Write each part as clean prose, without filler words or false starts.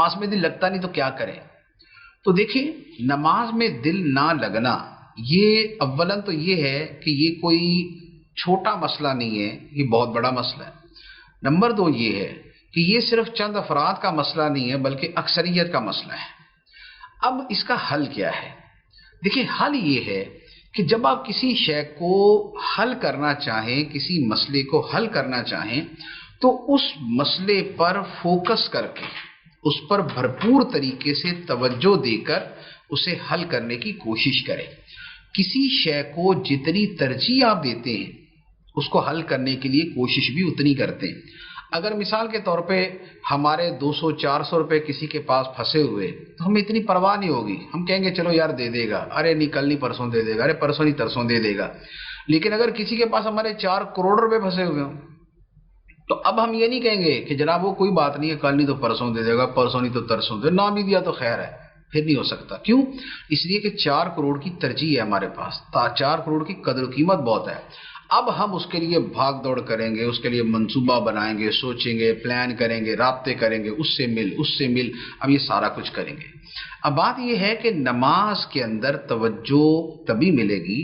نماز میں دل لگتا نہیں تو کیا کریں؟ تو دیکھیں، نماز میں دل نہ لگنا یہ اولاً تو یہ ہے کہ یہ کوئی چھوٹا مسئلہ نہیں ہے، یہ بہت بڑا مسئلہ ہے۔ نمبر دو یہ ہے کہ یہ صرف چند افراد کا مسئلہ نہیں ہے بلکہ اکثریت کا مسئلہ ہے۔ اب اس کا حل کیا ہے؟ دیکھیں، حل یہ ہے کہ جب آپ کسی شے کو حل کرنا چاہیں، کسی مسئلے کو حل کرنا چاہیں، تو اس مسئلے پر فوکس کر کے، اس پر بھرپور طریقے سے توجہ دے کر اسے حل کرنے کی کوشش کریں۔ کسی شے کو جتنی ترجیح آپ دیتے ہیں، اس کو حل کرنے کے لیے کوشش بھی اتنی کرتے ہیں۔ اگر مثال کے طور پہ ہمارے 200-400 روپے کسی کے پاس پھنسے ہوئے، تو ہمیں اتنی پرواہ نہیں ہوگی، ہم کہیں گے چلو یار دے دے گا، ارے نہیں کل نہیں پرسوں دے دے گا، ارے پرسوں نہیں ترسوں دے دے گا۔ لیکن اگر کسی کے پاس ہمارے 4 کروڑ روپے پھنسے ہوئے ہوں، تو اب ہم یہ نہیں کہیں گے کہ جناب وہ کوئی بات نہیں ہے، کل نہیں تو پرسوں دے دے گا، پرسوں نہیں تو ترسوں دے، نہ بھی دیا تو خیر ہے۔ پھر نہیں ہو سکتا۔ کیوں؟ اس لیے کہ 4 کروڑ کی ترجیح ہے ہمارے پاس، 4 کروڑ کی قدر و قیمت بہت ہے۔ اب ہم اس کے لیے بھاگ دوڑ کریں گے، اس کے لیے منصوبہ بنائیں گے، سوچیں گے، پلان کریں گے، رابطے کریں گے، اس سے مل، اب یہ سارا کچھ کریں گے۔ اب بات یہ ہے کہ نماز کے اندر توجہ تبھی ملے گی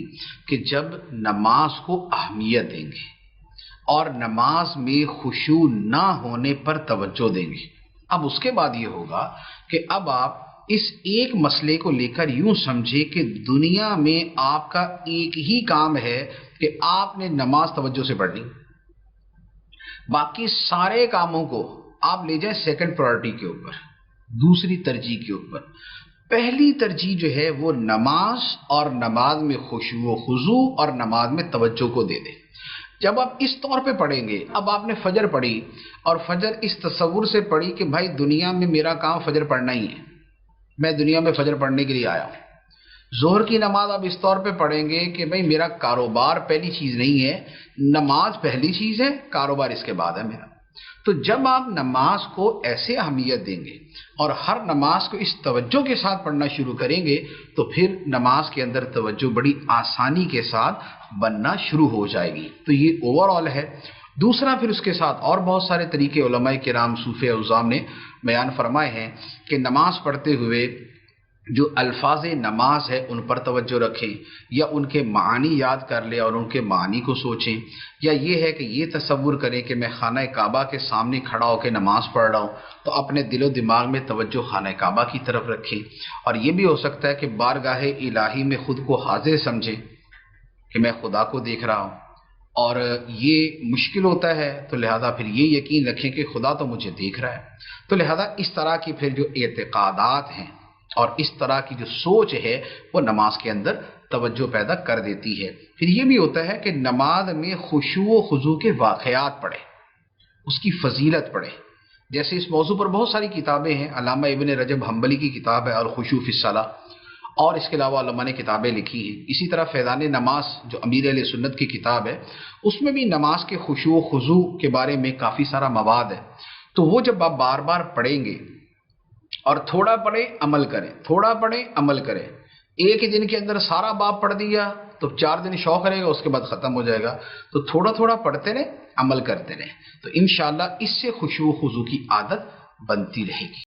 کہ جب نماز کو اہمیت دیں گے اور نماز میں خشوع نہ ہونے پر توجہ دیں گے۔ اب اس کے بعد یہ ہوگا کہ اب آپ اس ایک مسئلے کو لے کر یوں سمجھے کہ دنیا میں آپ کا ایک ہی کام ہے کہ آپ نے نماز توجہ سے پڑھنی، باقی سارے کاموں کو آپ لے جائیں سیکنڈ پرائرٹی کے اوپر، دوسری ترجیح کے اوپر۔ پہلی ترجیح جو ہے وہ نماز اور نماز میں خشوع و خضوع اور نماز میں توجہ کو دے دیں۔ جب آپ اس طور پہ پڑھیں گے، اب آپ نے فجر پڑھی اور فجر اس تصور سے پڑھی کہ بھائی دنیا میں میرا کام فجر پڑھنا ہی ہے، میں دنیا میں فجر پڑھنے کے لیے آیا ہوں۔ ظہر کی نماز آپ اس طور پہ پڑھیں گے کہ بھائی میرا کاروبار پہلی چیز نہیں ہے، نماز پہلی چیز ہے، کاروبار اس کے بعد ہے میرا۔ تو جب آپ نماز کو ایسے اہمیت دیں گے اور ہر نماز کو اس توجہ کے ساتھ پڑھنا شروع کریں گے، تو پھر نماز کے اندر توجہ بڑی آسانی کے ساتھ بننا شروع ہو جائے گی۔ تو یہ اوور آل ہے۔ دوسرا پھر اس کے ساتھ اور بہت سارے طریقے علماء کرام صوفیہ اعظام نے بیان فرمائے ہیں کہ نماز پڑھتے ہوئے جو الفاظ نماز ہے ان پر توجہ رکھیں، یا ان کے معانی یاد کر لیں اور ان کے معانی کو سوچیں، یا یہ ہے کہ یہ تصور کریں کہ میں خانہ کعبہ کے سامنے کھڑا ہو کے نماز پڑھ رہا ہوں، تو اپنے دل و دماغ میں توجہ خانہ کعبہ کی طرف رکھیں۔ اور یہ بھی ہو سکتا ہے کہ بارگاہ الہی میں خود کو حاضر سمجھیں کہ میں خدا کو دیکھ رہا ہوں، اور یہ مشکل ہوتا ہے تو لہذا پھر یہ یقین رکھیں کہ خدا تو مجھے دیکھ رہا ہے۔ تو لہذا اس طرح کی پھر جو اعتقادات ہیں اور اس طرح کی جو سوچ ہے وہ نماز کے اندر توجہ پیدا کر دیتی ہے۔ پھر یہ بھی ہوتا ہے کہ نماز میں خشوع و خضوع کے واقعات پڑھیں، اس کی فضیلت پڑھیں۔ جیسے اس موضوع پر بہت ساری کتابیں ہیں، علامہ ابن رجب حنبلی کی کتاب ہے الخشوع فی الصلاۃ، اور اس کے علاوہ علماء نے کتابیں لکھی ہیں۔ اسی طرح فیضان نماز جو امیر اہل سنت کی کتاب ہے، اس میں بھی نماز کے خشوع و خضوع کے بارے میں کافی سارا مواد ہے۔ تو وہ جب آپ بار بار پڑھیں گے اور تھوڑا پڑھیں عمل کریں، تھوڑا پڑھیں عمل کریں، ایک ہی دن کے اندر سارا باب پڑھ دیا تو 4 دن شوق رہے گا، اس کے بعد ختم ہو جائے گا۔ تو تھوڑا تھوڑا پڑھتے رہیں، عمل کرتے رہیں، تو انشاءاللہ اس سے خشوع و خضوع کی عادت بنتی رہے گی۔